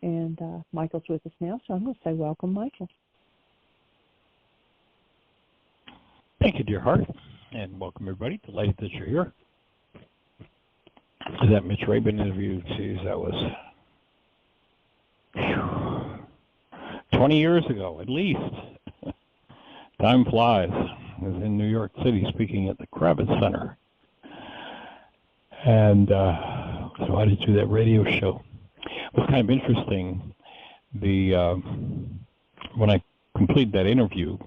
And Michael's with us now, so I'm going to say welcome, Michael. Thank you, dear heart, and welcome everybody. Delighted that you're here. That Mitch Rabin interview, geez, that was 20 years ago, at least. Time flies. I was in New York City speaking at the Kravitz Center. And so I did do that radio show. It was kind of interesting. When I completed that interview,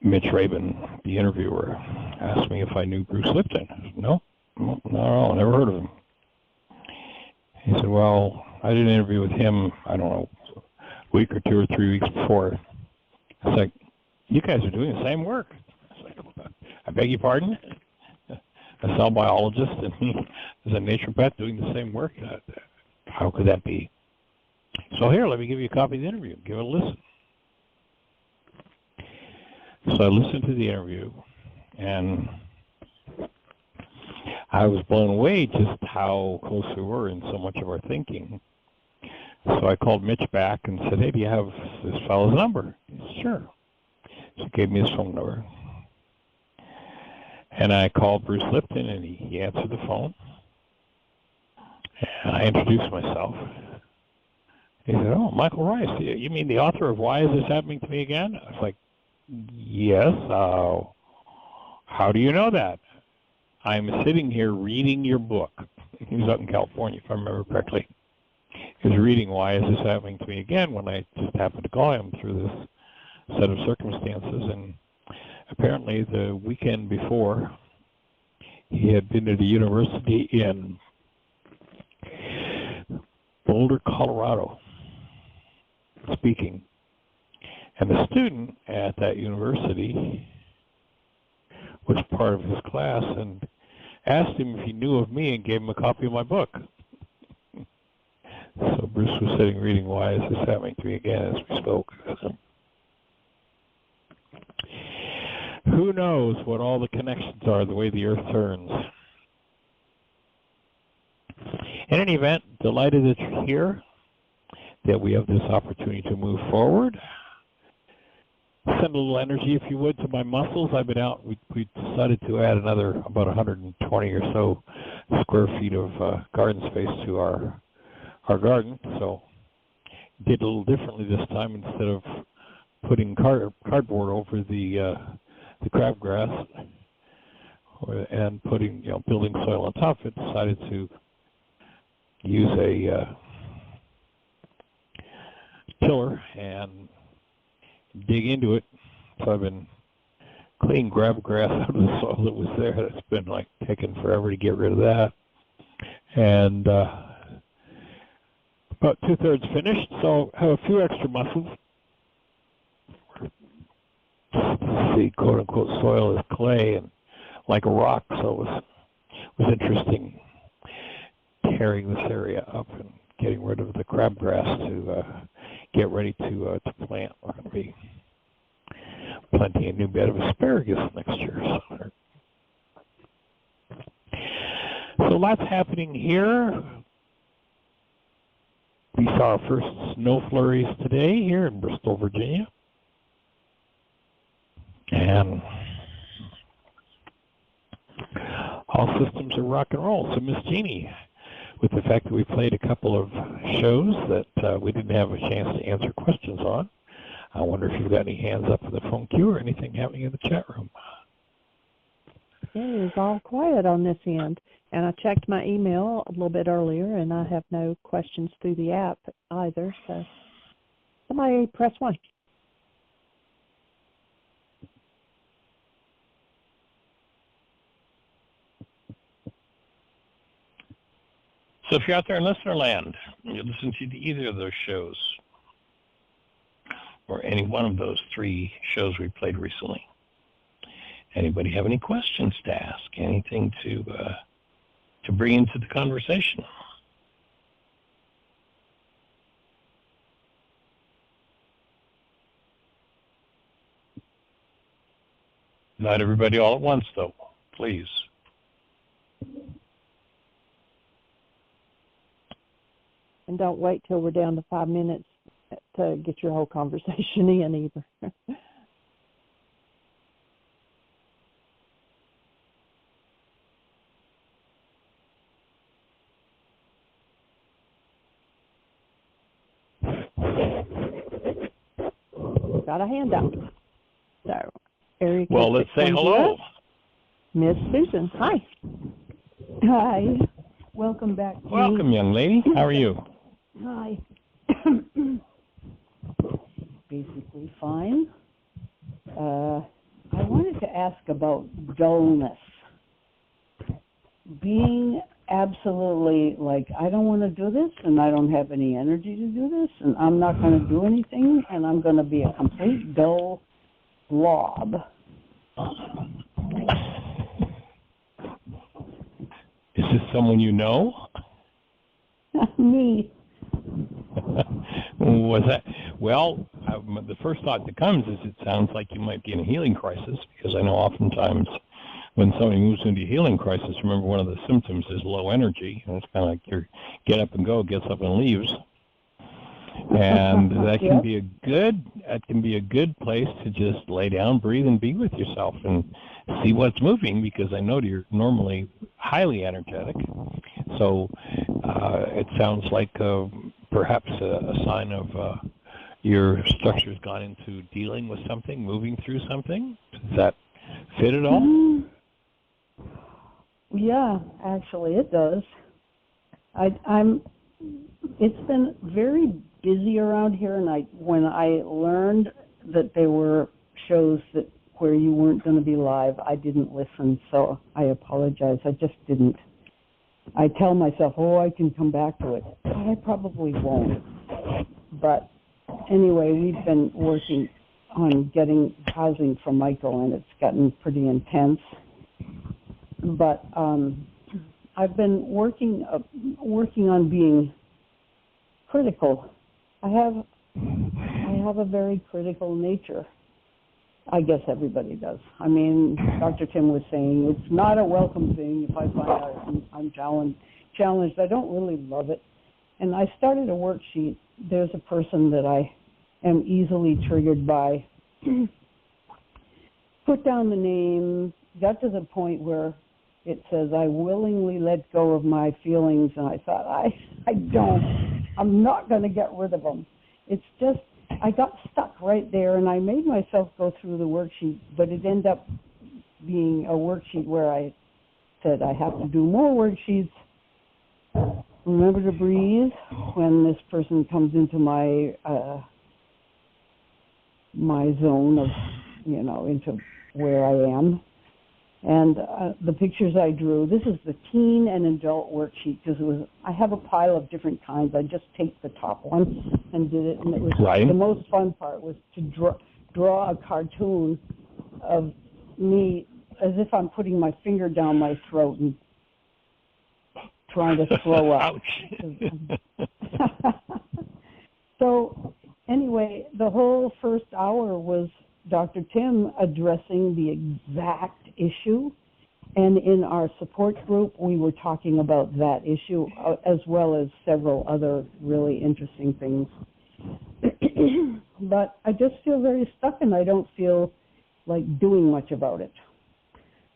Mitch Rabin, the interviewer, asked me if I knew Bruce Lipton. I said, no, never heard of him. He said, well, I did an interview with him, I don't know, a week or 2 or 3 weeks before. I was like, you guys are doing the same work. I was like, I beg your pardon? A cell biologist and he is a naturopath doing the same work? How could that be? So here, let me give you a copy of the interview. Give it a listen. So I listened to the interview, and I was blown away just how close we were in so much of our thinking. So I called Mitch back and said, hey, do you have this fellow's number? He said, sure. So he gave me his phone number. And I called Bruce Lipton, and he answered the phone. And I introduced myself. He said, oh, Michael Ryce, you mean the author of Why Is This Happening to Me Again? I was like, yes. How do you know that? I'm sitting here reading your book. He was out in California, if I remember correctly. He was reading Why Is This Happening to Me Again when I just happened to call him through this set of circumstances. And apparently the weekend before, he had been at a university in Boulder, Colorado, speaking. And the student at that university was part of his class and asked him if he knew of me and gave him a copy of my book. So Bruce was sitting reading Why Is This Happening to Me Again as we spoke. Who knows what all the connections are the way the earth turns. In any event, delighted that you're here, that we have this opportunity to move forward. Send a little energy, if you would, to my muscles. I've been out. We decided to add another about 120 or so square feet of garden space to our garden. So did a little differently this time. Instead of putting cardboard over the crabgrass and putting building soil on top of it, decided to use a tiller and dig into it. So I've been cleaning crabgrass out of the soil that was there. It's been like taking forever to get rid of that. And about 2/3 finished, so I have a few extra muscles. The quote-unquote soil is clay and like a rock, so it was interesting tearing this area up and getting rid of the crabgrass to get ready to plant. We're going to be planting a new bed of asparagus next year. So lots happening here. We saw our first snow flurries today here in Bristol, Virginia. And all systems are rock and roll. So Miss Jeannie, with the fact that we played a couple of shows that we didn't have a chance to answer questions on, I wonder if you've got any hands up in the phone queue or anything happening in the chat room. It is all quiet on this end. And I checked my email a little bit earlier, and I have no questions through the app either. So somebody press 1. So if you're out there in listener land, you listen to either of those shows or any one of those 3 shows we played recently. Anybody have any questions to ask? Anything to bring into the conversation? Not everybody all at once, though, please. And don't wait till we're down to 5 minutes to get your whole conversation in either. Got a hand up. So, area code Well, let's say 610. hello. Miss Susan, hi. Hi. Welcome back, Jean. Welcome, young lady. How are you? Hi. Basically fine. I wanted to ask about dullness. Being absolutely like, I don't want to do this, and I don't have any energy to do this, and I'm not going to do anything, and I'm going to be a complete dull blob. Is this someone you know? Me. Was that? Well, the first thought that comes is it sounds like you might be in a healing crisis, because I know oftentimes when somebody moves into a healing crisis, remember one of the symptoms is low energy, and it's kind of like your get up and go, gets up and leaves. And that can be a good place to just lay down, breathe, and be with yourself and see what's moving, because I know you're normally highly energetic. So it sounds like perhaps a sign of your structure's gone into dealing with something, moving through something. Does that fit at all? Yeah, actually it does. It's been very busy around here, and when I learned that there were shows where you weren't going to be live, I didn't listen, so I apologize. I just didn't. I tell myself, I can come back to it. I probably won't. But anyway, we've been working on getting housing for Michael, and it's gotten pretty intense. But I've been working on being critical. I have a very critical nature. I guess everybody does. I mean, Dr. Tim was saying it's not a welcome thing if I find out I'm challenged. I don't really love it. And I started a worksheet. There's a person that I am easily triggered by. Put down the name, got to the point where it says, I willingly let go of my feelings. And I thought, I'm not going to get rid of them. It's just, I got stuck right there, and I made myself go through the worksheet, but it ended up being a worksheet where I said I have to do more worksheets. Remember to breathe when this person comes into my my zone of, into where I am. And the pictures I drew, this is the teen and adult worksheet, because I have a pile of different kinds. I just taped the top one and did it, and it was the most fun part was to draw a cartoon of me as if I'm putting my finger down my throat and trying to throw up. Ouch. So anyway, the whole first hour was Dr. Tim addressing the exact issue, and in our support group we were talking about that issue as well as several other really interesting things. But I just feel very stuck, and I don't feel like doing much about it.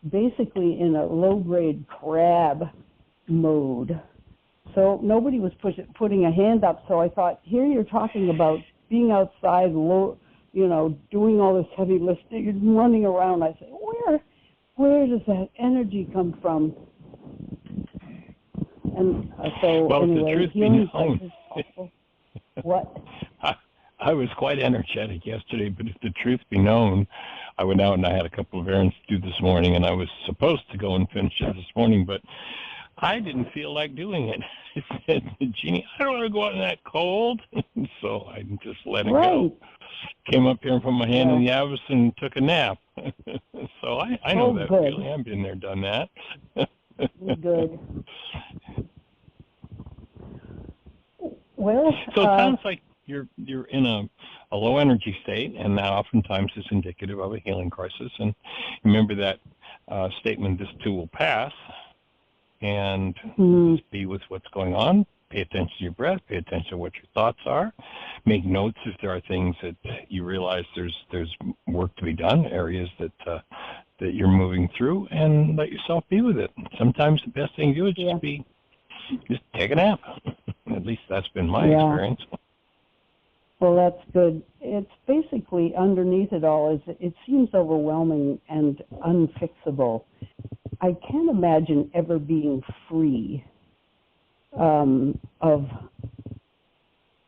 Basically in a low-grade crab mode. So nobody was putting a hand up, so I thought, here you're talking about being outside, doing all this heavy lifting and running around. I say, where does that energy come from? And so anyway, the truth be known, what? I was quite energetic yesterday, but if the truth be known, I went out and I had a couple of errands to do this morning, and I was supposed to go and finish it this morning, but I didn't feel like doing it. I said, Jeannie, I don't want to go out in that cold. So I just let it go. Came up here and put my hand in the Avis and took a nap. So I know that feeling. I've been there, done that. Good. Well, so it sounds like you're in a low energy state, and that oftentimes is indicative of a healing crisis. And remember that statement, this too will pass, and just be with what's going on, pay attention to your breath, pay attention to what your thoughts are, make notes if there are things that you realize there's work to be done, areas that you're moving through, and let yourself be with it. Sometimes the best thing to do is just take a nap. At least that's been my experience. Well, that's good. It's basically underneath it all is it seems overwhelming and unfixable. I can't imagine ever being free of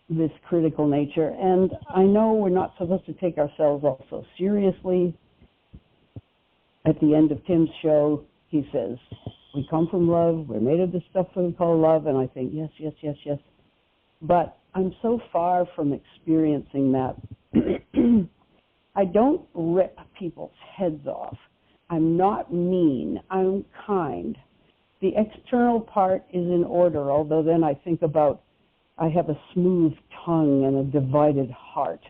this critical nature. And I know we're not supposed to take ourselves all so seriously. At the end of Tim's show, he says, we come from love, we're made of this stuff we call love, and I think, yes, yes, yes, yes. But I'm so far from experiencing that. I don't rip people's heads off. I'm not mean. I'm kind. The external part is in order, although then I think about I have a smooth tongue and a divided heart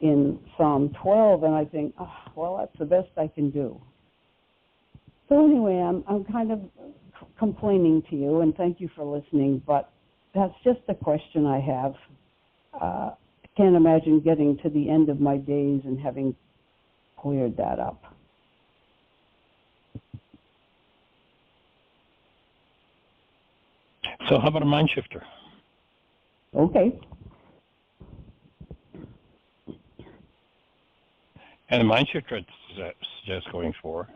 in Psalm 12, and I think, oh, well, that's the best I can do. So anyway, I'm kind of complaining to you, and thank you for listening, but that's just a question I have. I can't imagine getting to the end of my days and having cleared that up. So how about a mind shifter? Okay. And the mind shifter I suggest going for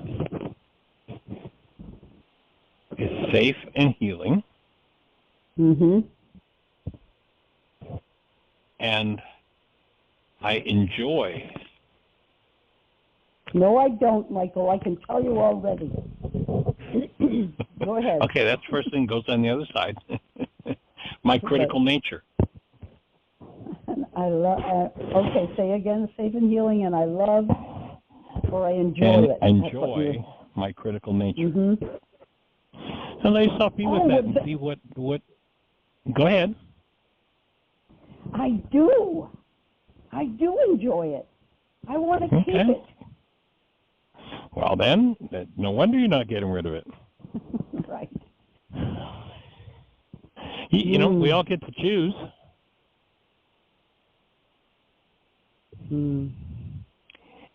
is safe and healing. Mm-hmm. And I enjoy. No, I don't, Michael. I can tell you already. Go ahead. Okay, that's the first thing goes on the other side. My critical nature. I love. Okay, say again. Safe and healing, and I love, or I enjoy and it. Enjoy my critical nature. Mm-hmm. And let yourself be with that and see what. Go ahead. I do enjoy it. I want to keep it. Well, then, no wonder you're not getting rid of it. Right. You know, we all get to choose.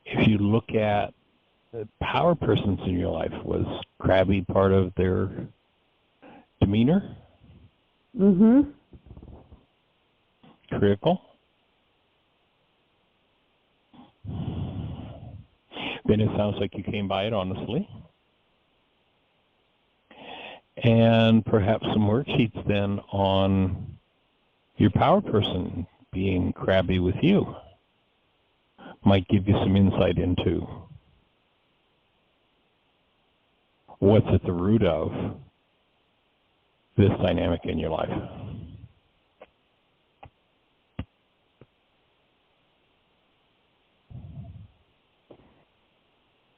If you look at the power persons in your life, was crabby part of their demeanor? Mm-hmm. Critical? Then it sounds like you came by it honestly. And perhaps some worksheets then on your power person being crabby with you might give you some insight into what's at the root of this dynamic in your life.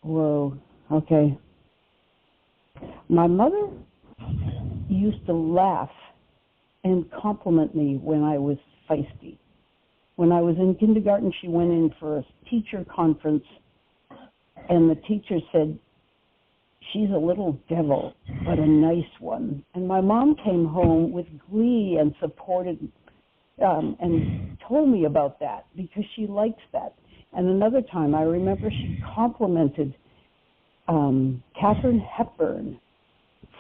Whoa. Okay. My mother used to laugh and compliment me when I was feisty. When I was in kindergarten, she went in for a teacher conference, and the teacher said, she's a little devil, but a nice one. And my mom came home with glee and supported and told me about that because she likes that. And another time, I remember she complimented Katharine Hepburn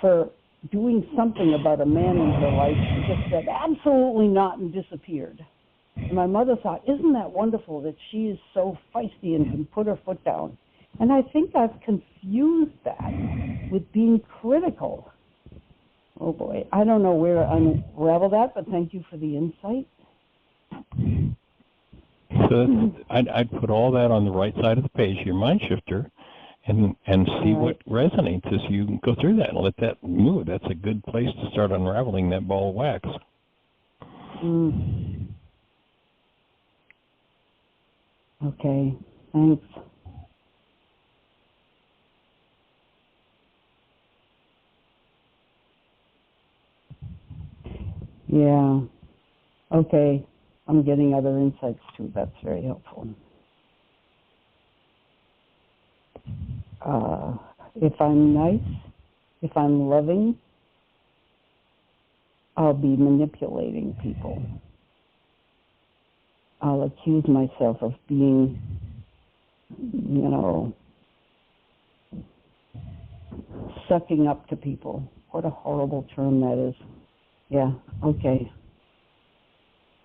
for doing something about a man in her life. She just said, absolutely not, and disappeared. And my mother thought, isn't that wonderful that she is so feisty and can put her foot down? And I think I've confused that with being critical. Oh, boy. I don't know where to unravel that, but thank you for the insight. So I'd put all that on the right side of the page, your mind shifter, and see what resonates as you go through that and let that move. That's a good place to start unraveling that ball of wax. Okay, thanks. Yeah. Okay. I'm getting other insights too. That's very helpful. If I'm nice, if I'm loving, I'll be manipulating people. I'll accuse myself of being, sucking up to people. What a horrible term that is. Yeah, okay.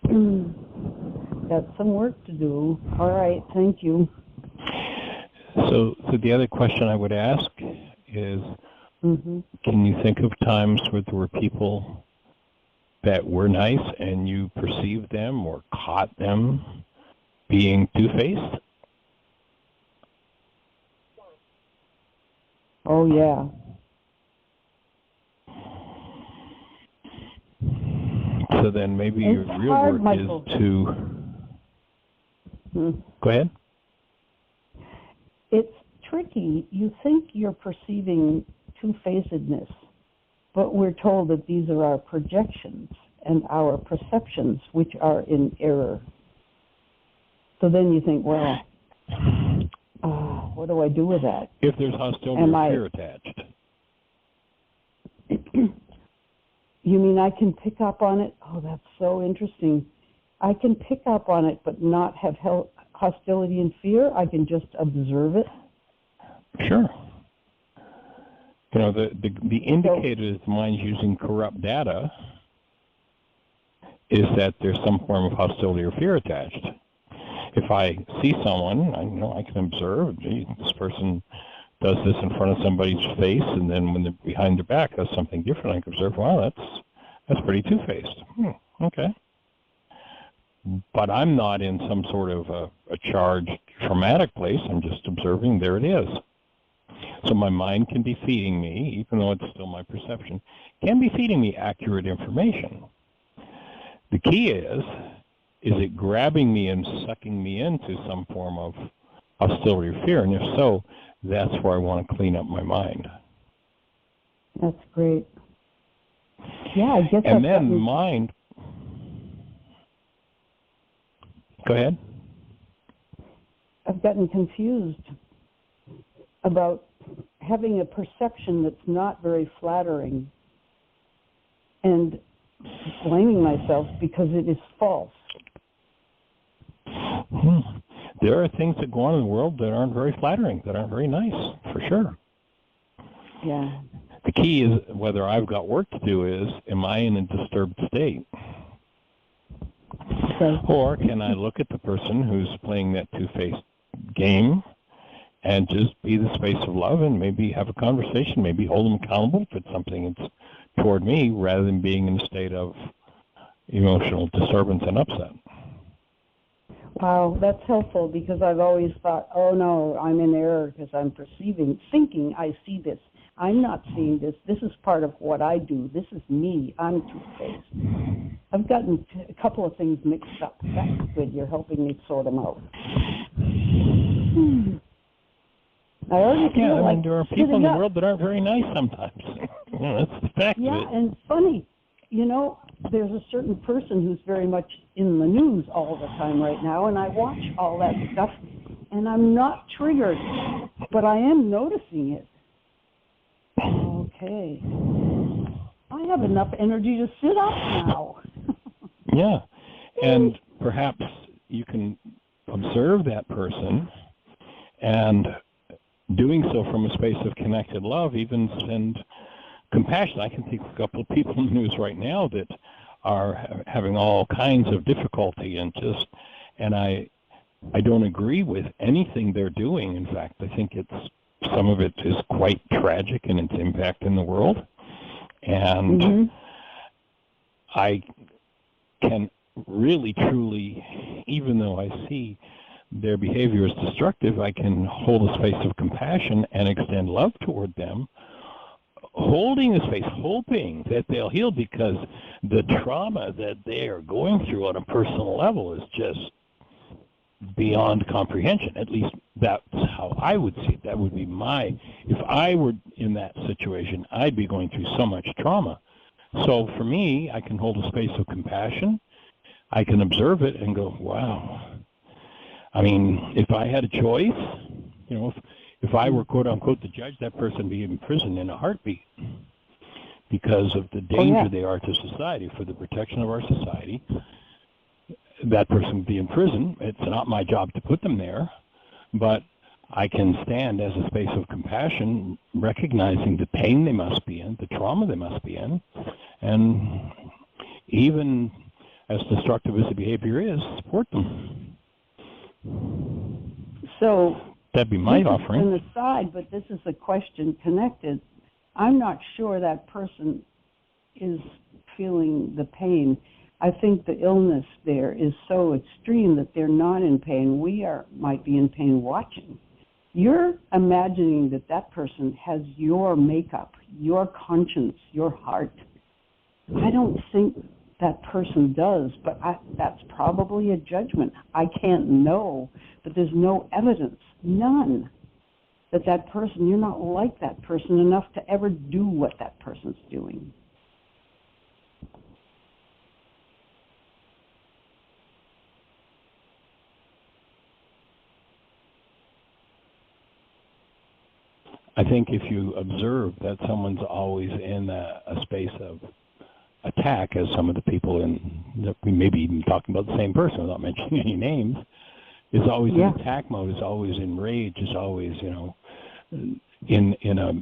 Got some work to do. All right, thank you. So the other question I would ask is, can you think of times where there were people that were nice and you perceived them or caught them being two-faced? Oh, yeah. So then maybe your real work Michael. is to... Go ahead. It's tricky. You think you're perceiving two-facedness, but we're told that these are our projections and our perceptions, which are in error. So then you think, well, what do I do with that? If there's hostility or fear attached. You mean I can pick up on it? Oh, that's so interesting. I can pick up on it but not have hostility and fear? I can just observe it? Sure. The indicator that the mind's using corrupt data is that there's some form of hostility or fear attached. If I see someone, I can observe, gee, this person does this in front of somebody's face, and then when they're behind their back does something different, I can observe, wow, that's pretty two-faced. Okay. But I'm not in some sort of a charged, traumatic place. I'm just observing, there it is. So my mind can be feeding me, even though it's still my perception, can be feeding me accurate information. The key is it grabbing me and sucking me into some form of hostility or fear? And if so, that's where I want to clean up my mind. That's great. Yeah, I guess. And then mind. Go ahead. I've gotten confused about having a perception that's not very flattering and blaming myself because it is false. There are things that go on in the world that aren't very flattering, that aren't very nice, for sure. Yeah. The key is whether I've got work to do is, am I in a disturbed state? Okay. Or can I look at the person who's playing that two-faced game and just be the space of love and maybe have a conversation, maybe hold them accountable if it's something that's toward me, rather than being in a state of emotional disturbance and upset. Wow, that's helpful, because I've always thought, oh no, I'm in error because I'm thinking I see this. I'm not seeing this. This is part of what I do. This is me. I'm two-faced. I've gotten a couple of things mixed up. That's good. You're helping me sort them out. I already feel like there are people in the world that aren't very nice sometimes. That's the fact of it. Yeah, and funny, there's a certain person who's very much in the news all the time right now, and I watch all that stuff, and I'm not triggered, but I am noticing it. Okay. I have enough energy to sit up now. Yeah, and perhaps you can observe that person, and doing so from a space of connected love, even send compassion. I can think of a couple of people in the news right now that are having all kinds of difficulty, and I don't agree with anything they're doing. In fact, I think some of it is quite tragic in its impact in the world, and I can really, truly, even though I see their behavior is destructive, I can hold a space of compassion and extend love toward them, holding the space, hoping that they'll heal, because the trauma that they are going through on a personal level is just beyond comprehension. At least that's how I would see it. That would be if I were in that situation, I'd be going through so much trauma. So for me, I can hold a space of compassion. I can observe it and go, wow. I mean, if I had a choice, if I were, quote unquote, the judge, that person would be in prison in a heartbeat, because of the danger they are to society, for the protection of our society. That person would be in prison. It's not my job to put them there, but I can stand as a space of compassion, recognizing the pain they must be in, the trauma they must be in, and even as destructive as the behavior is, support them. So that'd be my offering. An aside, but this is a question connected. I'm not sure that person is feeling the pain. I think the illness there is so extreme that they're not in pain. We might be in pain watching. You're imagining that that person has your makeup, your conscience, your heart. I don't think that person does, but that's probably a judgment. I can't know, but there's no evidence, none, that that person, you're not like that person enough to ever do what that person's doing. I think if you observe that someone's always in a space of attack, as some of the people we may be even talking about the same person without mentioning any names, is always in attack mode, is always in rage, is always, in a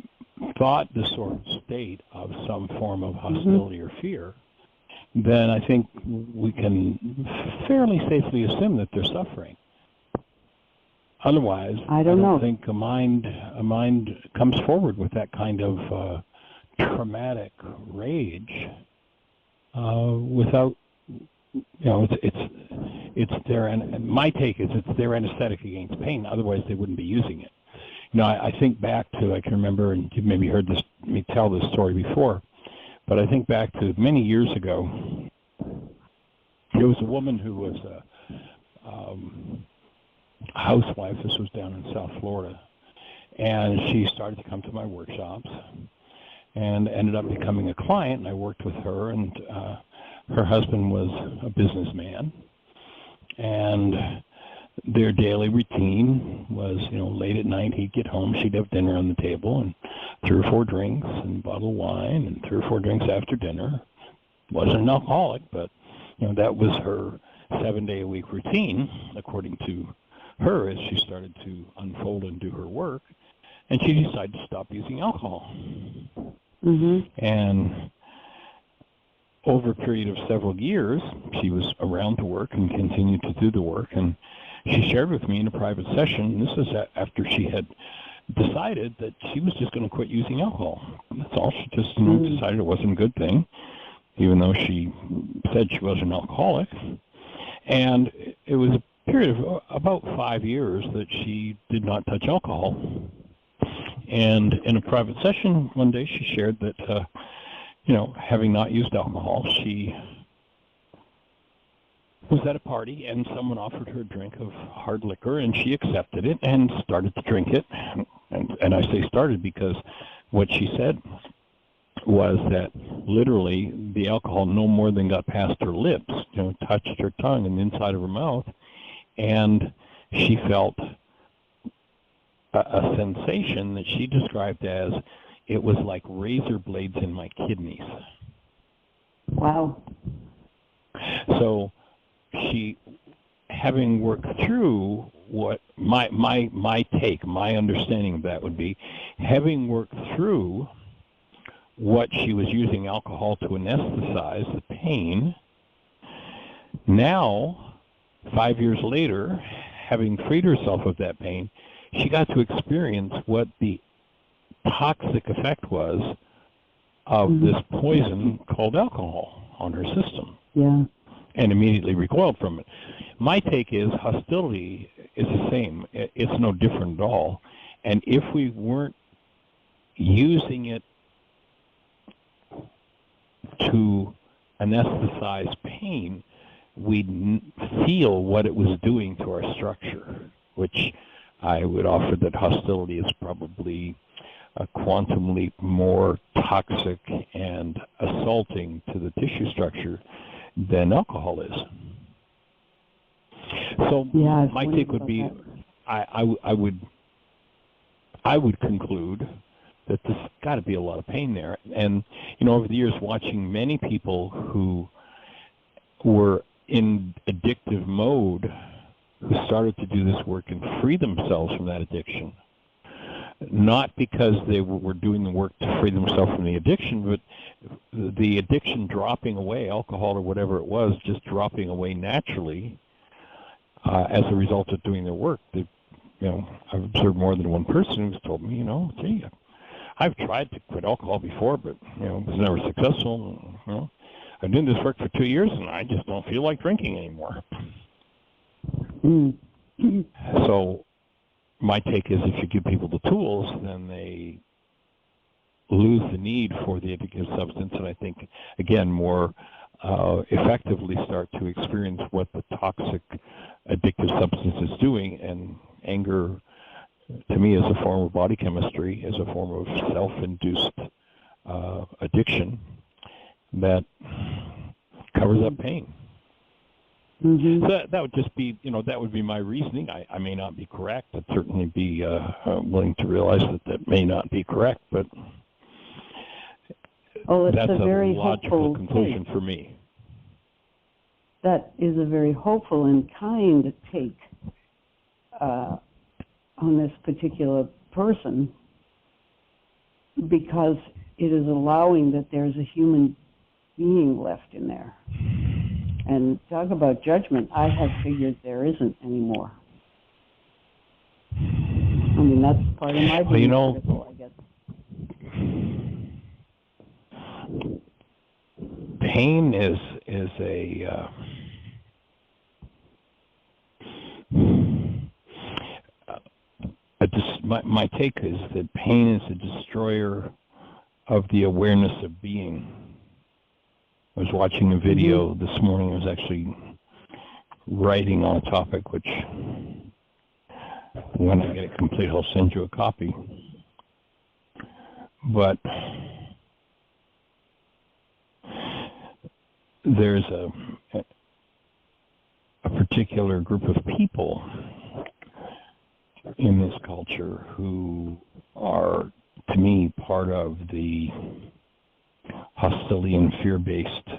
thought-disordered state of some form of hostility or fear, then I think we can fairly safely assume that they're suffering. Otherwise, I don't think a mind comes forward with that kind of traumatic rage without, it's their, and my take is it's their anesthetic against pain. Otherwise, they wouldn't be using it. I think back to, I can remember, and you've maybe heard me tell this story before, but I think back to many years ago. There was a woman who was a housewife. This was down in South Florida, and she started to come to my workshops and ended up becoming a client, and I worked with her, and her husband was a businessman, and their daily routine was, late at night he'd get home, she'd have dinner on the table, and 3 or 4 drinks and a bottle of wine, and 3 or 4 drinks after dinner. Wasn't an alcoholic, but that was her 7-day-a-week routine, according to her, as she started to unfold and do her work, and she decided to stop using alcohol. And over a period of several years, she was around to work and continued to do the work, and she shared with me in a private session, this is after she had decided that she was just going to quit using alcohol. That's all. She just decided it wasn't a good thing, even though she said she was an alcoholic. And it was a period of about 5 years that she did not touch alcohol. And in a private session one day, she shared that, having not used alcohol, she was at a party and someone offered her a drink of hard liquor, and she accepted it and started to drink it. And I say started because what she said was that literally the alcohol no more than got past her lips, touched her tongue and the inside of her mouth, and she felt a sensation that she described as, it was like razor blades in my kidneys. Wow. So she, having worked through what my take, my understanding of that would be, having worked through what she was using alcohol to anesthetize the pain, now, 5 years later, having freed herself of that pain, she got to experience what the toxic effect was of this poison called alcohol on her system. Yeah. And immediately recoiled from it. My take is hostility is the same. It's no different at all. And if we weren't using it to anesthetize pain, we'd feel what it was doing to our structure, which I would offer that hostility is probably a quantum leap more toxic and assaulting to the tissue structure than alcohol is. So my take would be, I would conclude that there's got to be a lot of pain there. And, you know, over the years, watching many people who were in addictive mode who started to do this work and free themselves from that addiction, not because they were doing the work to free themselves from the addiction, but the addiction dropping away, alcohol or whatever it was, just dropping away naturally as a result of doing their work. You know, I've observed more than one person who's told me, you know, gee, I've tried to quit alcohol before, but, you know, was never successful. You know, I've been doing this work for 2 years, and I just don't feel like drinking anymore. So my take is if you give people the tools, then they lose the need for the addictive substance, and I think, again, more effectively start to experience what the toxic addictive substance is doing. And anger, to me, is a form of body chemistry, is a form of self-induced addiction that covers up pain. Mm-hmm. So that would just be, you know, that would be my reasoning. I may not be correct. I'd certainly be willing to realize that may not be correct, but that's a very logical conclusion for me. That is a very hopeful and kind take on this particular person, because it is allowing that there's a human being left in there. And talk about judgment, I have figured there isn't anymore. I mean, that's part of my being critical, I guess. Pain is my take is that pain is a destroyer of the awareness of being. I was watching a video this morning. I was actually writing on a topic, which when I get it complete, I'll send you a copy. But there's a particular group of people in this culture who are, to me, part of the hostility and fear-based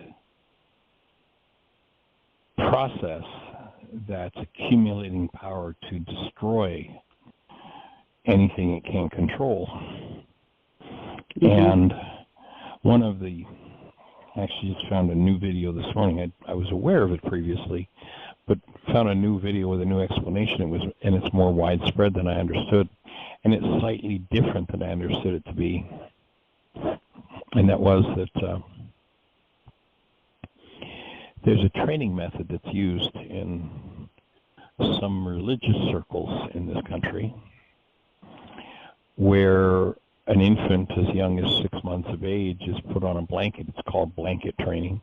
process that's accumulating power to destroy anything it can't control. And one of the, actually just found a new video this morning. I was aware of it previously, but found a new video with a new explanation. And it's more widespread than I understood, and it's slightly different than I understood it to be. And that was that there's a training method that's used in some religious circles in this country where an infant as young as 6 months of age is put on a blanket. It's called blanket training.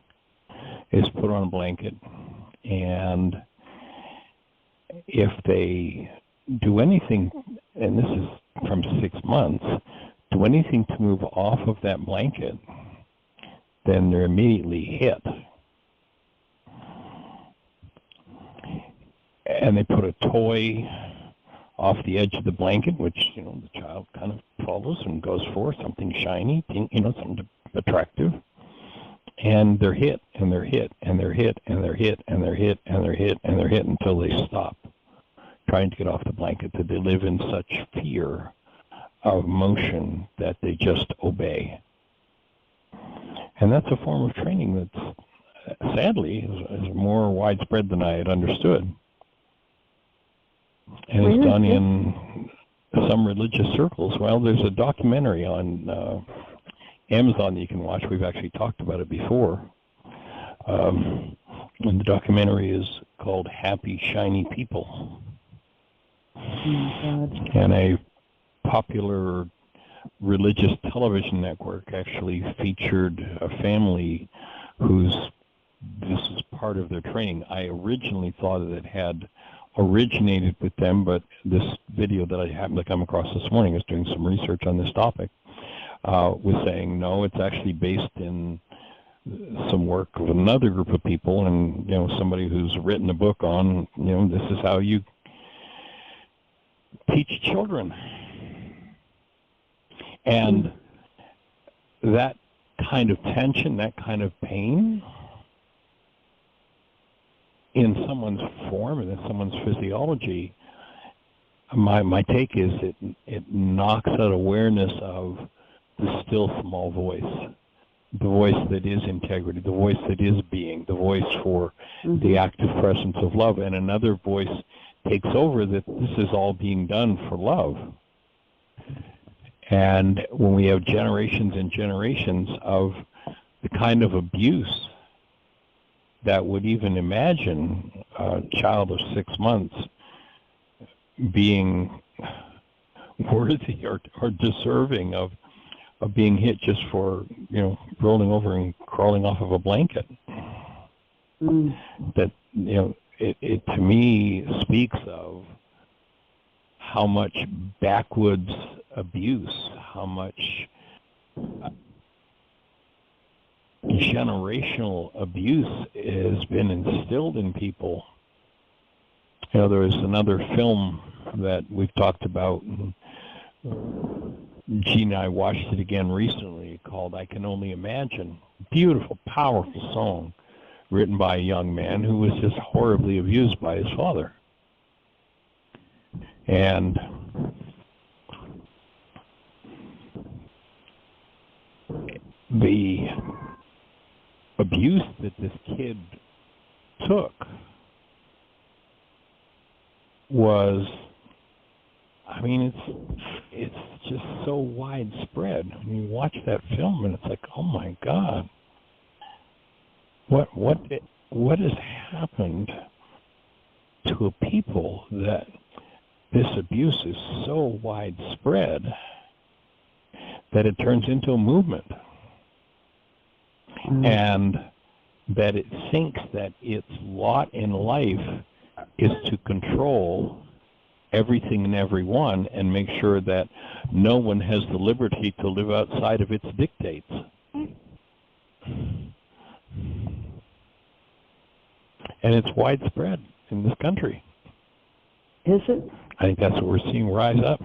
Is put on a blanket, and if they do anything, and this is from 6 months, do anything to move off of that blanket, then they're immediately hit. And they put a toy off the edge of the blanket, which, you know, the child kind of follows and goes for, something shiny, you know, something attractive. And they're hit, and they're hit, and they're hit, and they're hit, and they're hit, and they're hit, and they're hit until they stop trying to get off the blanket, that they live in such fear of motion that they just obey. And that's a form of training that's, sadly, is more widespread than I had understood. And it's done in some religious circles. Well, there's a documentary on Amazon that you can watch. We've actually talked about it before. And the documentary is called Happy, Shiny People. And a popular religious television network actually featured a family this is part of their training. I originally thought that it had originated with them, but this video that I happened to come across this morning, I was doing some research on this topic, was saying, no, it's actually based in some work of another group of people, and, you know, somebody who's written a book on, you know, this is how you teach children. And that kind of tension, that kind of pain in someone's form and in someone's physiology, my take is it knocks out awareness of the still small voice, the voice that is integrity, the voice that is being, the voice for the active presence of love, and another voice takes over that this is all being done for love. And when we have generations and generations of the kind of abuse that would even imagine a child of 6 months being worthy or deserving of being hit just for, rolling over and crawling off of a blanket. That, it to me speaks of how much backwoods abuse, how much generational abuse has been instilled in people. There was another film that we've talked about, and Gene and I watched it again recently, called I Can Only Imagine. Beautiful, powerful song written by a young man who was just horribly abused by his father. And the abuse that this kid took was, it's just so widespread. You watch that film and it's like, oh my God, what has happened to a people that this abuse is so widespread that it turns into a movement, and that it thinks that its lot in life is to control everything and everyone and make sure that no one has the liberty to live outside of its dictates. And it's widespread in this country. Is it? I think that's what we're seeing rise up.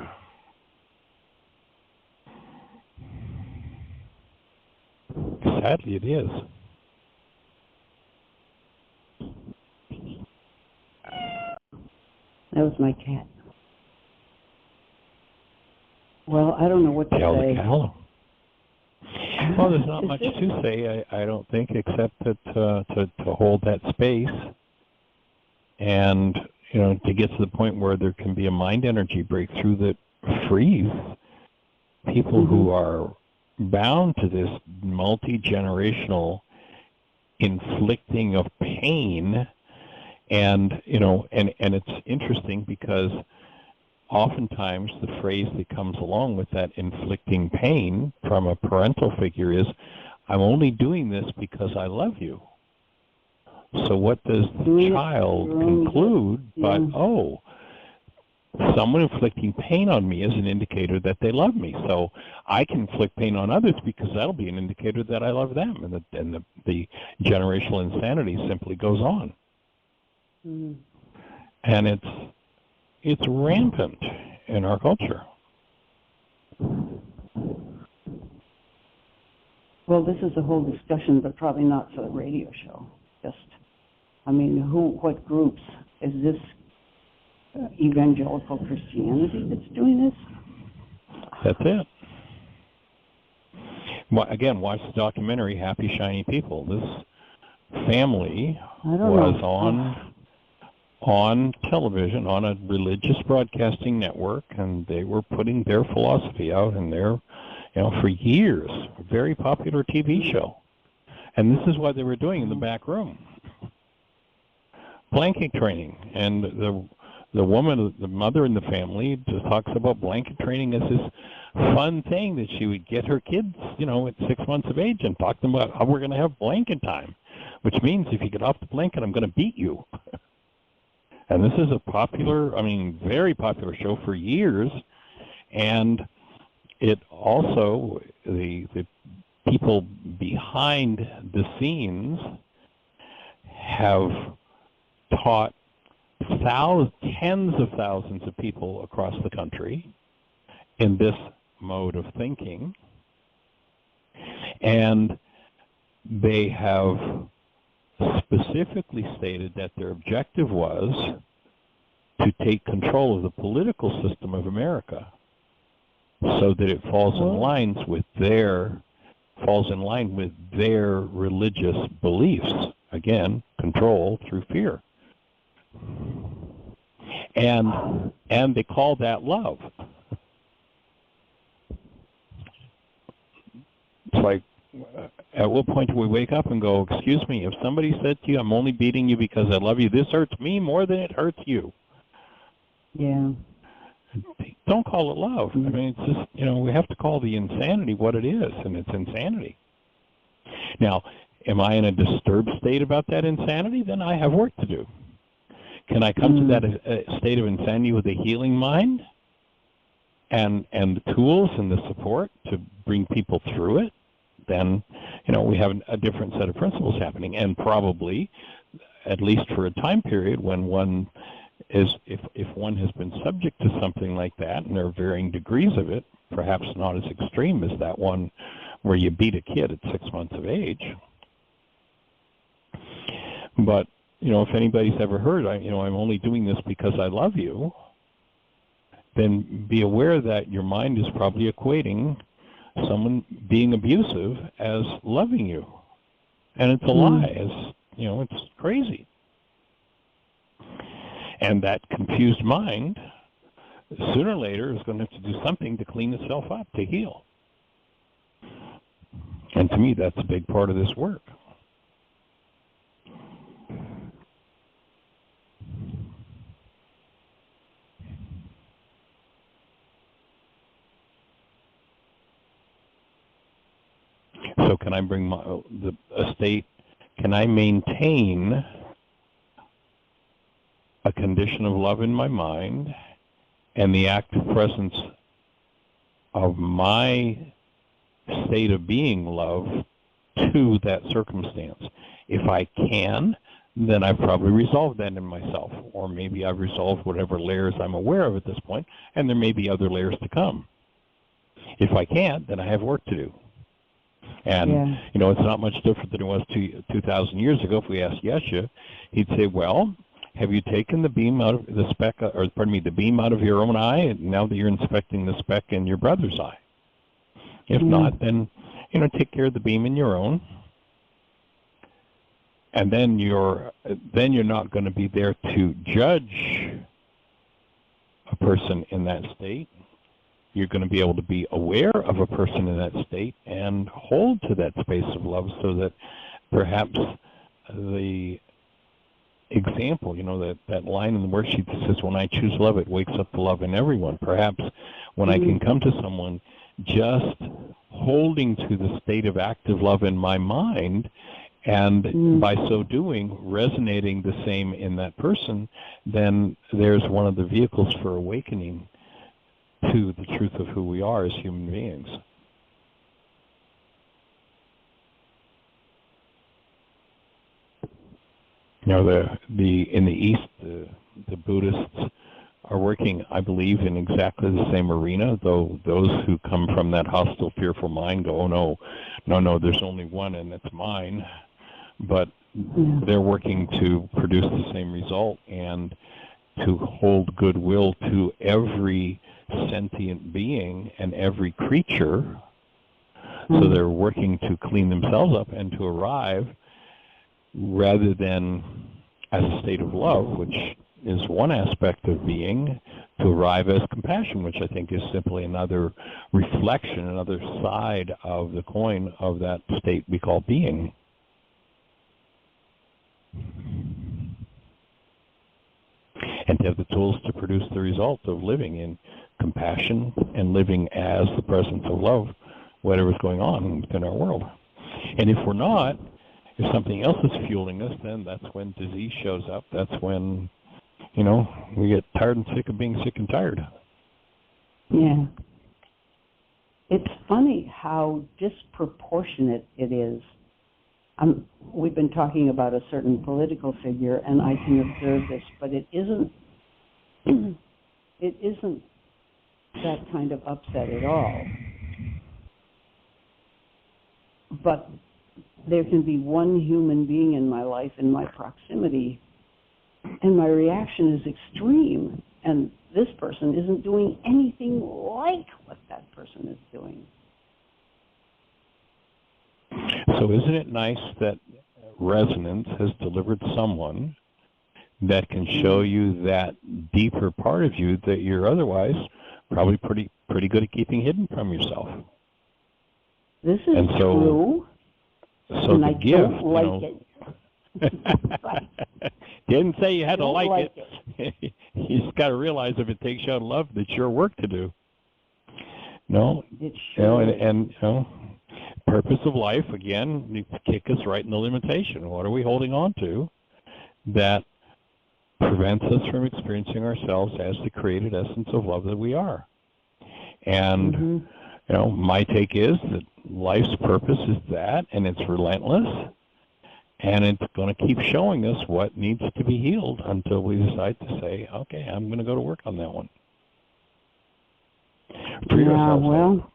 Sadly, it is. That was my cat. Well, I don't know what to say. Well, there's not much to say, I don't think, except that to hold that space and, to get to the point where there can be a mind energy breakthrough that frees people who are bound to this multi-generational inflicting of pain. And, and it's interesting because oftentimes the phrase that comes along with that inflicting pain from a parental figure is, I'm only doing this because I love you. So what does the child conclude? But, someone inflicting pain on me is an indicator that they love me. So I can inflict pain on others because that'll be an indicator that I love them. And the generational insanity simply goes on. And it's rampant in our culture. Well, this is a whole discussion, but probably not for the radio show. What groups? Is this evangelical Christianity that's doing this? That's it. Well, again, watch the documentary Happy Shiny People. This family was on television, on a religious broadcasting network, and they were putting their philosophy out, and their, for years, a very popular TV show. And this is what they were doing in the back room. Blanket training. And the woman, the mother in the family, just talks about blanket training as this fun thing that she would get her kids, at 6 months of age and talk to them about how we're going to have blanket time, which means if you get off the blanket, I'm going to beat you. And this is a popular, very popular show for years. And it also, the people behind the scenes have taught tens of thousands of people across the country in this mode of thinking, and they have specifically stated that their objective was to take control of the political system of America so that it falls in line with their religious beliefs. Again, control through fear. And they call that love. It's like, at what point do we wake up and go, excuse me, if somebody said to you, I'm only beating you because I love you, this hurts me more than it hurts you. Yeah. Don't call it love. I mean, it's just, we have to call the insanity what it is, and it's insanity. Now, am I in a disturbed state about that insanity? Then I have work to do. Can I come to that state of insanity with a healing mind and the tools and the support to bring people through it? Then, we have a different set of principles happening, and probably, at least for a time period when one is, if one has been subject to something like that, and there are varying degrees of it, perhaps not as extreme as that one where you beat a kid at 6 months of age. But, if anybody's ever heard, I'm only doing this because I love you, then be aware that your mind is probably equating someone being abusive as loving you. And it's a lie. It's crazy. And that confused mind, sooner or later, is going to have to do something to clean itself up, to heal. And to me, that's a big part of this work. So can I bring a state, can I maintain a condition of love in my mind and the active presence of my state of being love to that circumstance? If I can, then I've probably resolved that in myself, or maybe I've resolved whatever layers I'm aware of at this point, and there may be other layers to come. If I can't, then I have work to do. And, it's not much different than it was 2,000 years ago. If we asked Yeshua, he'd say, well, have you taken the beam out of the beam out of your own eye, now that you're inspecting the speck in your brother's eye? If not, then, take care of the beam in your own. And then you're not going to be there to judge a person in that state. You're going to be able to be aware of a person in that state and hold to that space of love, so that perhaps the example, that line in the worksheet that says, when I choose love, it wakes up the love in everyone. Perhaps when I can come to someone just holding to the state of active love in my mind, and by so doing, resonating the same in that person, then there's one of the vehicles for awakening to the truth of who we are as human beings. In the East, the Buddhists are working, I believe, in exactly the same arena, though those who come from that hostile, fearful mind go, oh, no, there's only one and it's mine. But they're working to produce the same result and to hold goodwill to every sentient being and every creature. So they're working to clean themselves up and to arrive, rather than as a state of love, which is one aspect of being, to arrive as compassion, which I think is simply another reflection, another side of the coin of that state we call being. And to have the tools to produce the result of living in compassion and living as the presence of love, whatever's going on within our world. And if we're not, if something else is fueling us, then that's when disease shows up. That's when, we get tired and sick of being sick and tired. Yeah. It's funny how disproportionate it is. We've been talking about a certain political figure, and I can observe this, but it isn't that kind of upset at all. But there can be one human being in my life, in my proximity, and my reaction is extreme, and this person isn't doing anything like what that person is doing. So isn't it nice that resonance has delivered someone that can show you that deeper part of you that you're otherwise probably pretty good at keeping hidden from yourself? This is true. So and the I gift, don't like it. Right. Didn't say you had to like it. You just got to realize if it takes you out of love, that's your work to do. No, it sure is. And purpose of life, again, you kick us right in the limitation. What are we holding on to that prevents us from experiencing ourselves as the created essence of love that we are? And my take is that life's purpose is that, and it's relentless, and it's going to keep showing us what needs to be healed until we decide to say, okay, I'm going to go to work on that one. Free ourselves. Well,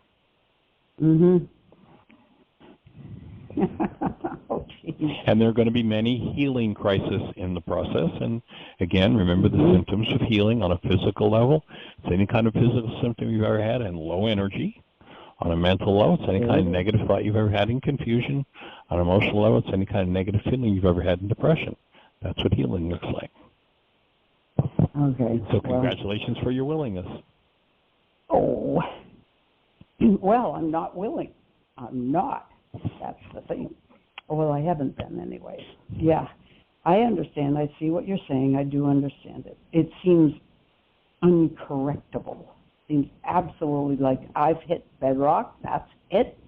oh, geez. And there are going to be many healing crises in the process. And again, remember the symptoms of healing on a physical level. It's any kind of physical symptom you've ever had and low energy. On a mental level, it's any kind of negative thought you've ever had in confusion. On an emotional level, it's any kind of negative feeling you've ever had in depression. That's what healing looks like. Okay. So congratulations for your willingness. Oh, well, I'm not willing. I'm not. That's the thing. Well, I haven't been anyway. Yeah, I understand. I see what you're saying. I do understand it. It seems uncorrectable. Seems absolutely like I've hit bedrock. That's it.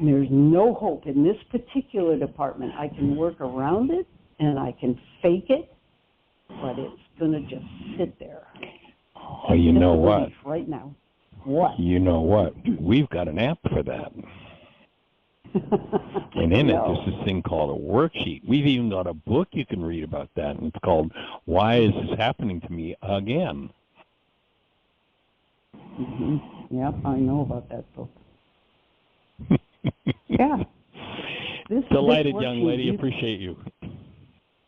There's no hope in this particular department. I can work around it and I can fake it, but it's going to just sit there. Oh, you know what? Right now. What? You know what? We've got an app for that. And in it, there's this thing called a worksheet. We've even got a book you can read about that, and it's called Why Is This Happening to Me Again? Yep, I know about that book. Yeah. Delighted, young lady. Appreciate you.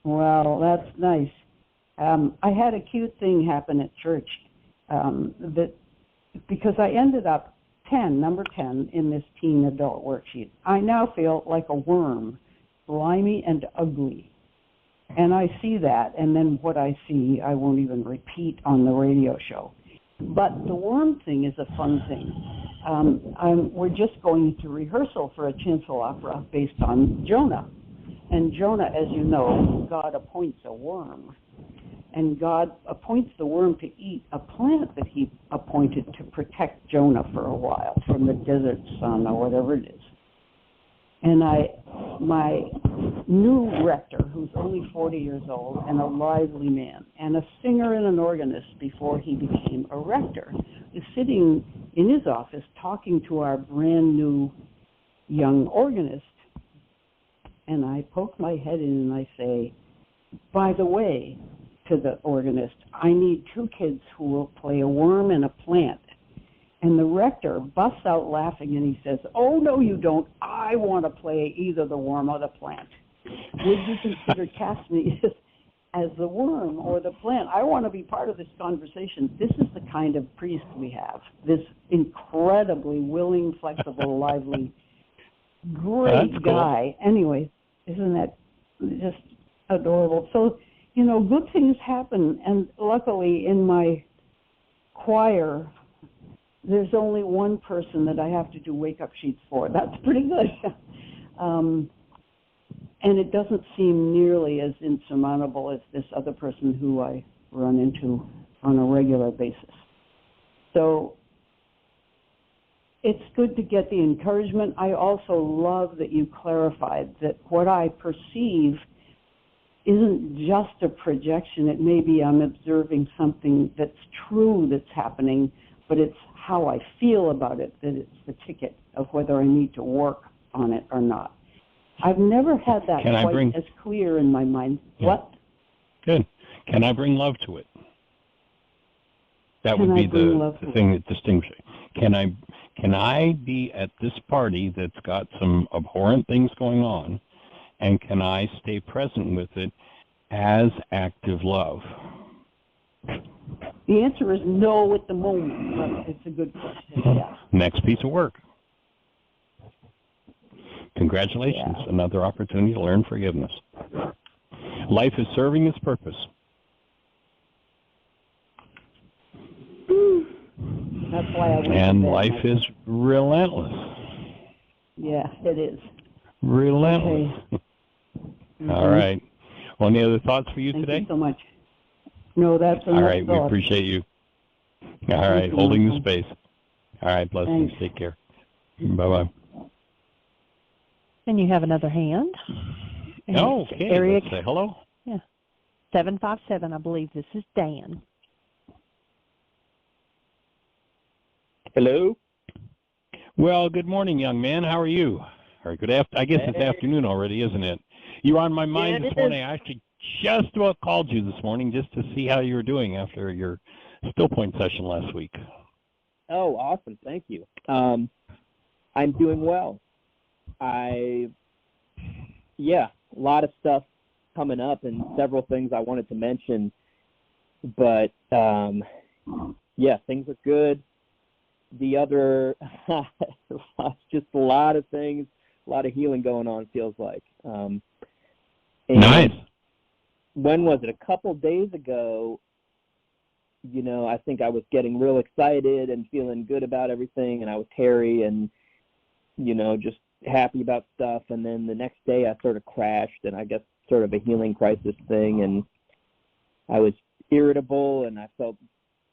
Well, that's nice. I had a cute thing happen at church because I ended up number 10 in this teen adult worksheet. I now feel like a worm, slimy and ugly. And I see that, and then what I see I won't even repeat on the radio show. But the worm thing is a fun thing. We're just going to rehearsal for a chancel opera based on Jonah. And Jonah, as you know, God appoints a worm. And God appoints the worm to eat a plant that he appointed to protect Jonah for a while from the desert sun or whatever it is. And my new rector, who's only 40 years old and a lively man, and a singer and an organist before he became a rector, is sitting in his office talking to our brand new young organist. And I poke my head in and I say, by the way, to the organist, I need 2 kids who will play a worm and a plant. And the rector busts out laughing and he says, oh, no, you don't. I want to play either the worm or the plant. Would you consider casting me as the worm or the plant? I want to be part of this conversation. This is the kind of priest we have, this incredibly willing, flexible, lively, great guy. Anyway, isn't that just adorable? So, good things happen. And luckily in my choir, there's only one person that I have to do wake-up sheets for. That's pretty good. And it doesn't seem nearly as insurmountable as this other person who I run into on a regular basis. So it's good to get the encouragement. I also love that you clarified that what I perceive isn't just a projection. It may be I'm observing something that's true that's happening, but it's how I feel about it that it's the ticket of whether I need to work on it or not. I've never had that quite as clear in my mind. Yeah. What? Good. Can I bring love to it? That would be the thing that distinguishes. Can I be at this party that's got some abhorrent things going on, and can I stay present with it as active love? The answer is no at the moment, but it's a good question. Yeah. Next piece of work. Congratulations, another opportunity to learn forgiveness. Life is serving its purpose. That's why I went and to bed. Life is relentless. Yeah, it is. Relentless. Okay. All right. Well, any other thoughts for you Thank today? Thank you so much. No, that's enough. All right, we appreciate you. All right, holding the space. All right, blessings. Thanks. Take care. Bye-bye. And you have another hand. Okay, let's say hello. Yeah. 757, I believe this is Dan. Hello. Well, good morning, young man. How are you? Or good afternoon. I guess it's afternoon already, isn't it? You were on my mind this morning. I actually just about called you this morning just to see how you were doing after your still point session last week. Oh, awesome. Thank you. I'm doing well. A lot of stuff coming up and several things I wanted to mention, but things are good. The other, just a lot of things, a lot of healing going on, feels like. Nice. When was it? A couple days ago, I think I was getting real excited and feeling good about everything, and I was Terry and, just happy about stuff. And then the next day I sort of crashed, and I guess sort of a healing crisis thing, and I was irritable and I felt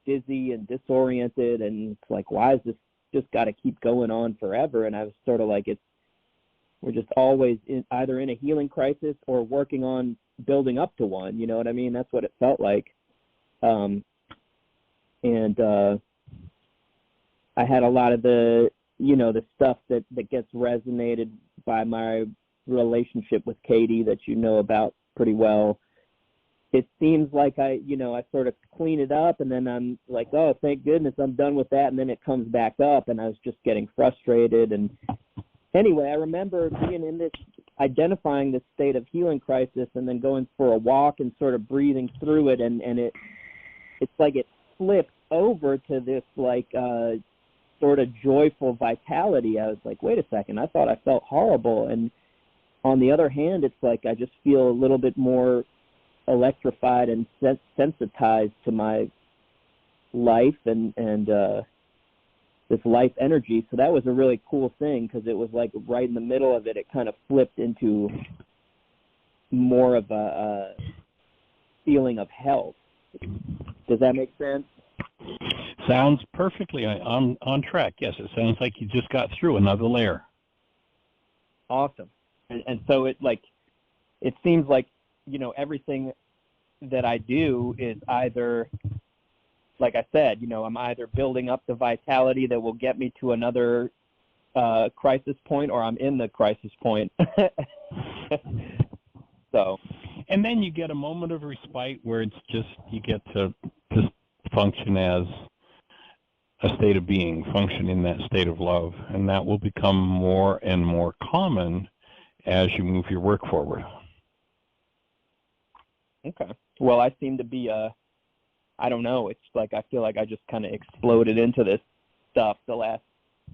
dizzy and disoriented, and it's like, why is this just got to keep going on forever? And I was sort of like, we're just always either in a healing crisis or working on building up to one, you know what I mean? That's what it felt like. I had a lot of the stuff that gets resonated by my relationship with Katie that you know about pretty well. It seems like I sort of clean it up, and then I'm like, oh, thank goodness I'm done with that, and then it comes back up, and I was just getting frustrated. And anyway, I remember being in this, identifying this state of healing crisis, and then going for a walk and sort of breathing through it, and it's like it flipped over to this sort of joyful vitality. I was like, wait a second, I thought I felt horrible. And on the other hand, it's like I just feel a little bit more electrified and sensitized to my life and this life energy. So that was a really cool thing, because it was like right in the middle of it, it kind of flipped into more of a feeling of health. Does that make sense? Sounds perfectly on track. Yes, it sounds like you just got through another layer. Awesome. And so it seems like, everything that I do is either, like I said, I'm either building up the vitality that will get me to another crisis point, or I'm in the crisis point. So. And then you get a moment of respite where it's just, you get to just function as a state of being, function in that state of love, and that will become more and more common as you move your work forward. Okay. Well, I seem to be I don't know, it's like I feel like I just kind of exploded into this stuff the last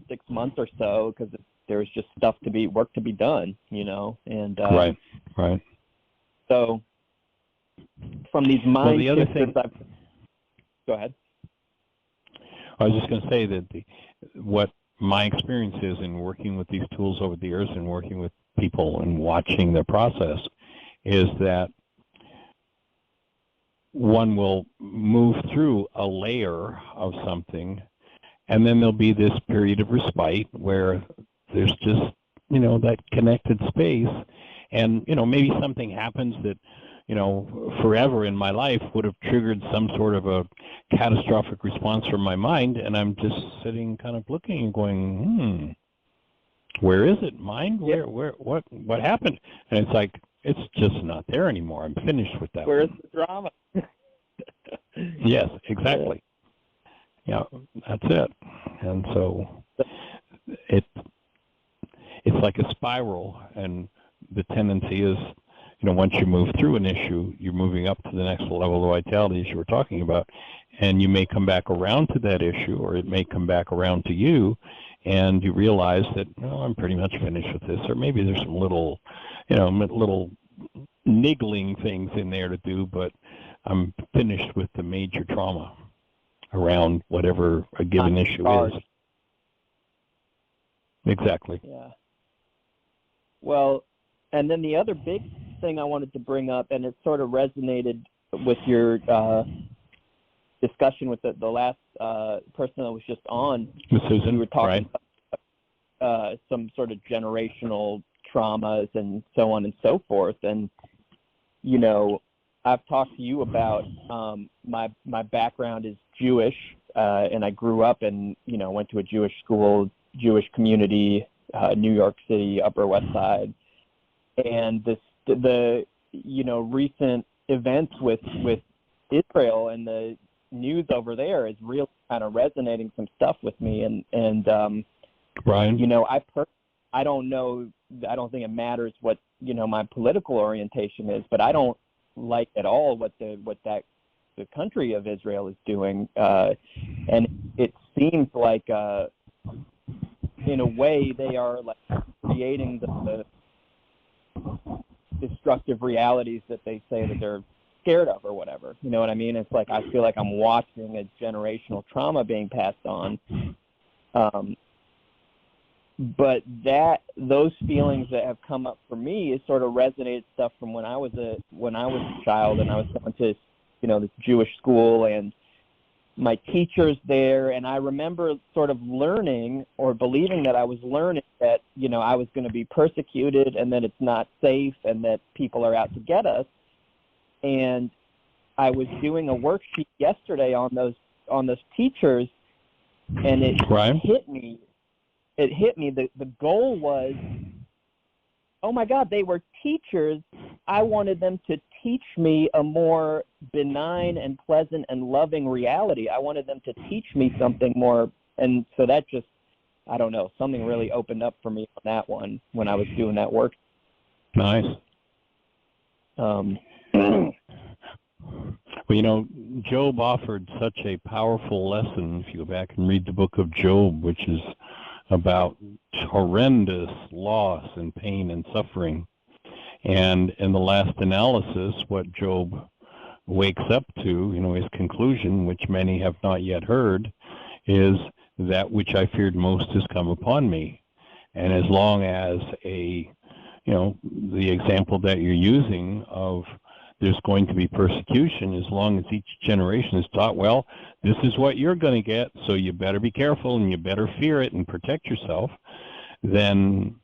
6 months or so, because there's just work to be done, and right. So from these mind the other shifters, thing, go ahead. I was just going to say that what my experience is in working with these tools over the years and working with people and watching their process is that one will move through a layer of something, and then there'll be this period of respite where there's just, that connected space, and, maybe something happens that, forever in my life would have triggered some sort of a catastrophic response from my mind, and I'm just sitting kind of looking and going, where is it, mind? Where, what happened? And it's like, it's just not there anymore. I'm finished with that. Where's the drama? Yes, exactly. Yeah, that's it. And so it's like a spiral, and the tendency is, once you move through an issue, you're moving up to the next level of vitality, as you were talking about, and you may come back around to that issue, or it may come back around to you, and you realize that, I'm pretty much finished with this, or maybe there's some little, little niggling things in there to do, but I'm finished with the major trauma around whatever a given issue is. Exactly. Yeah. Well, and then the other big thing I wanted to bring up, and it sort of resonated with your discussion with the last person that was just on. With Susan, we were talking right. about some sort of generational traumas and so on and so forth. And, I've talked to you about my background is Jewish, and I grew up and, went to a Jewish school, Jewish community, New York City, Upper West Side. And the recent events with Israel and the news over there is really kind of resonating some stuff with me. And Brian? I don't know, I don't think it matters what, my political orientation is, but I don't like at all what the country of Israel is doing. And it seems like, in a way, they are like creating the destructive realities that they say that they're scared of or whatever. You know what I mean? It's like I feel like I'm watching a generational trauma being passed on. But those feelings that have come up for me is sort of resonated stuff from when I was a child, and I was going to this Jewish school, and my teachers there, and I remember sort of learning or believing that I was learning that I was going to be persecuted and that it's not safe and that people are out to get us. And I was doing a worksheet yesterday on those teachers, and it hit me. It hit me. The goal was, oh my God, they were teachers. I wanted them to teach me a more benign and pleasant and loving reality. I wanted them to teach me something more. And so that just, I don't know, something really opened up for me on that one when I was doing that work. Nice. Well, Job offered such a powerful lesson. If you go back and read the book of Job, which is about horrendous loss and pain and suffering. And in the last analysis, what Job wakes up to, his conclusion, which many have not yet heard, is that which I feared most has come upon me. And as long as the example that you're using of there's going to be persecution, as long as each generation is taught, well, this is what you're going to get, so you better be careful and you better fear it and protect yourself, then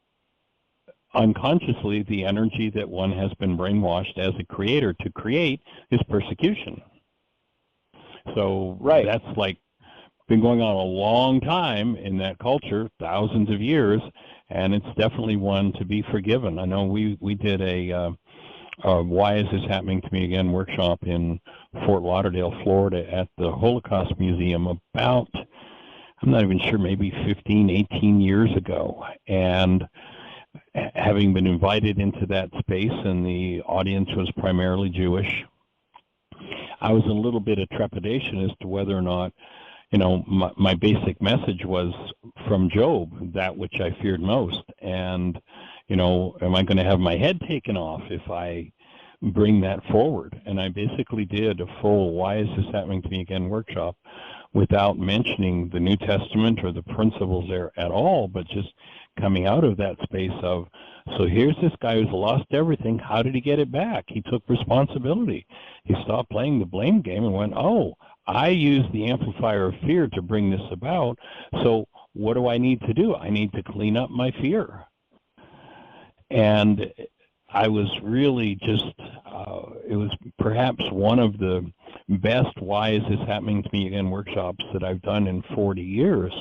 unconsciously the energy that one has been brainwashed as a creator to create is persecution. So that's like been going on a long time in that culture, thousands of years, and it's definitely one to be forgiven. I know we did a Why Is This Happening to Me Again workshop in Fort Lauderdale, Florida at the Holocaust Museum about, I'm not even sure, maybe 15, 18 years ago. And having been invited into that space, and the audience was primarily Jewish, I was in a little bit of trepidation as to whether or not, my basic message was from Job, that which I feared most. And, am I going to have my head taken off if I bring that forward? And I basically did a full Why Is This Happening to Me Again workshop without mentioning the New Testament or the principles there at all, but just coming out of that space of, so here's this guy who's lost everything. How did he get it back? He took responsibility. He stopped playing the blame game and went, oh, I used the amplifier of fear to bring this about, so what do I need to do? I need to clean up my fear. And I was really just, it was perhaps one of the best Why Is This Happening to Me Again workshops that I've done in 40 years.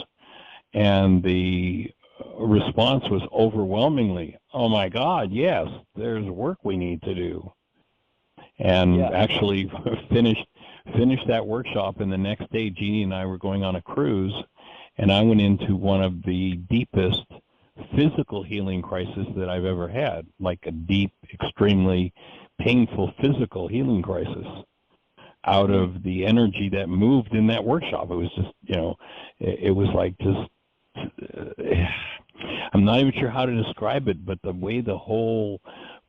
And the response was overwhelmingly, oh my God, yes, there's work we need to do. and Yeah. actually finished that workshop. And the next day, Jeannie and I were going on a cruise, and I went into one of the deepest physical healing crises that I've ever had, like a deep, extremely painful physical healing crisis out of the energy that moved in that workshop. It was just, it was like just, I'm not even sure how to describe it, but the way the whole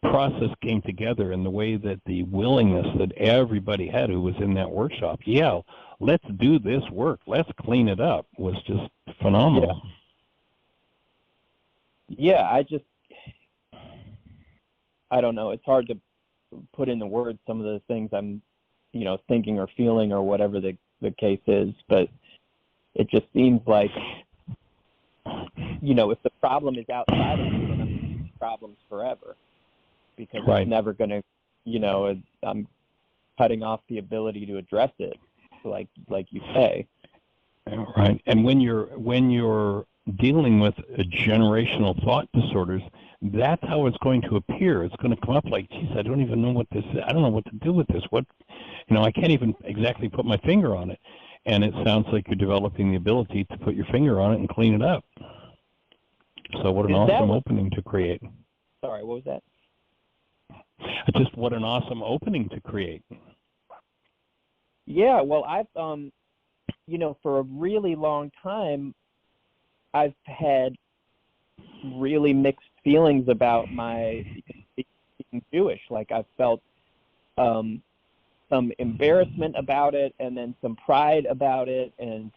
process came together and the way that the willingness that everybody had who was in that workshop, yeah, let's do this work, let's clean it up, was just phenomenal. Yeah, I don't know. It's hard to put into words some of the things I'm, thinking or feeling or whatever the case is, but it just seems like, if the problem is outside of me, then I'm going to have problems forever, because it's never going to, I'm cutting off the ability to address it, like you say. Right. And when you're dealing with generational thought disorders, that's how it's going to appear. It's going to come up like, geez, I don't even know what this is. I don't know what to do with this. I can't even exactly put my finger on it. And it sounds like you're developing the ability to put your finger on it and clean it up. So what an awesome opening to create. Sorry, what was that? Just what an awesome opening to create. Yeah, well, I've, for a really long time, I've had really mixed feelings about my being Jewish. Like, I've felt some embarrassment about it, and then some pride about it, and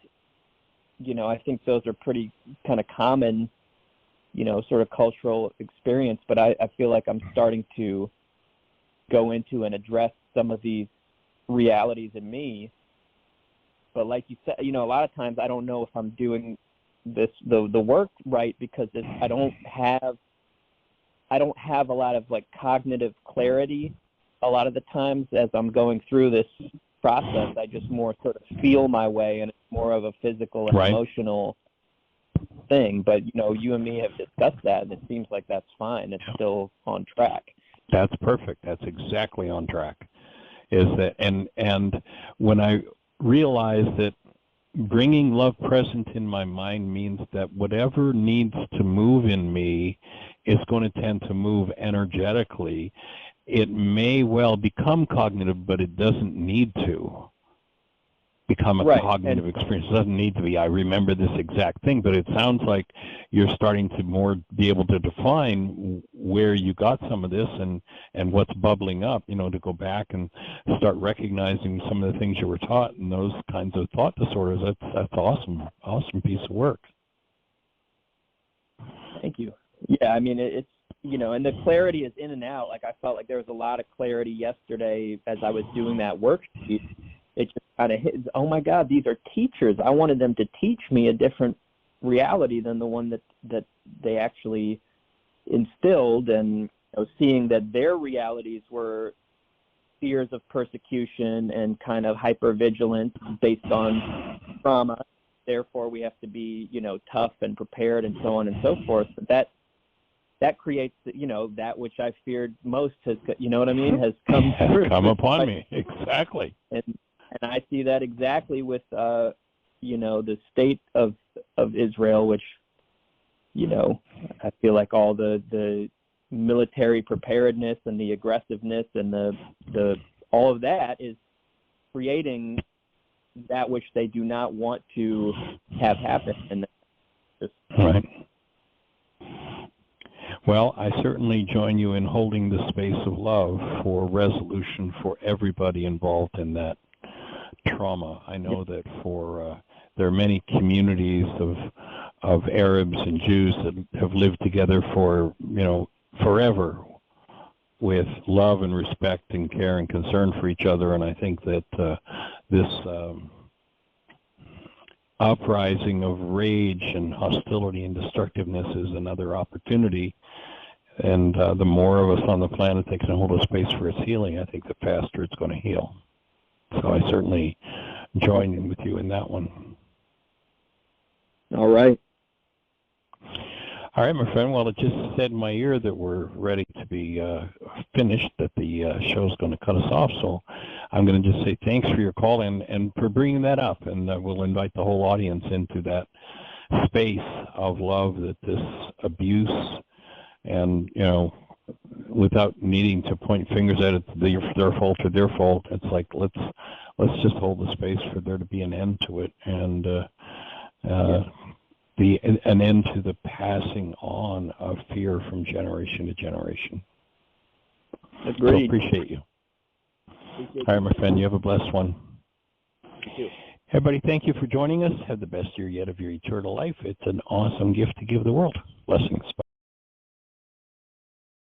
I think those are pretty kind of common, sort of cultural experience. But I feel like I'm starting to go into and address some of these realities in me. But like you said, a lot of times I don't know if I'm doing the work right, because I don't have a lot of like cognitive clarity a lot of the times as I'm going through this process. I just more sort of feel my way, and it's more of a physical and emotional thing. But you and me have discussed that, and it seems like that's fine. It's still on track. That's perfect. That's exactly on track. And when I realize that bringing love present in my mind means that whatever needs to move in me is going to tend to move energetically. It may well become cognitive, but it doesn't need to become a cognitive experience. It doesn't need to be, I remember this exact thing, but it sounds like you're starting to more be able to define where you got some of this and what's bubbling up, to go back and start recognizing some of the things you were taught and those kinds of thought disorders. That's awesome piece of work. Thank you. Yeah, I mean, it's, and the clarity is in and out. Like, I felt like there was a lot of clarity yesterday as I was doing that worksheet. It just kind of hit, oh my God, these are teachers. I wanted them to teach me a different reality than the one that they actually instilled, and seeing that their realities were fears of persecution and kind of hypervigilance based on trauma. Therefore, we have to be, tough and prepared and so on and so forth. But that creates, that which I feared most has, has come through. Has come upon me, exactly. And I see that exactly with, the state of Israel, which, I feel like all the military preparedness and the aggressiveness and the all of that is creating that which they do not want to have happen. And right. Well, I certainly join you in holding the space of love for resolution for everybody involved in that trauma. I know that there are many communities of Arabs and Jews that have lived together for, forever, with love and respect and care and concern for each other. And I think that this uprising of rage and hostility and destructiveness is another opportunity. And the more of us on the planet that can hold a space for its healing, I think the faster it's going to heal. So I certainly join in with you in that one. All right. All right, my friend. Well, it just said in my ear that we're ready to be finished, that the show's going to cut us off. So I'm going to just say thanks for your call and for bringing that up. And we'll invite the whole audience into that space of love that this abuse, and, you know, without needing to point fingers at it, their fault or their fault, it's like, let's just hold the space for there to be an end to it. And an end to the passing on of fear from generation to generation. Agreed. So appreciate you. All right, my friend, you have a blessed one. You too. Everybody, thank you for joining us. Have the best year yet of your eternal life. It's an awesome gift to give the world. Blessings.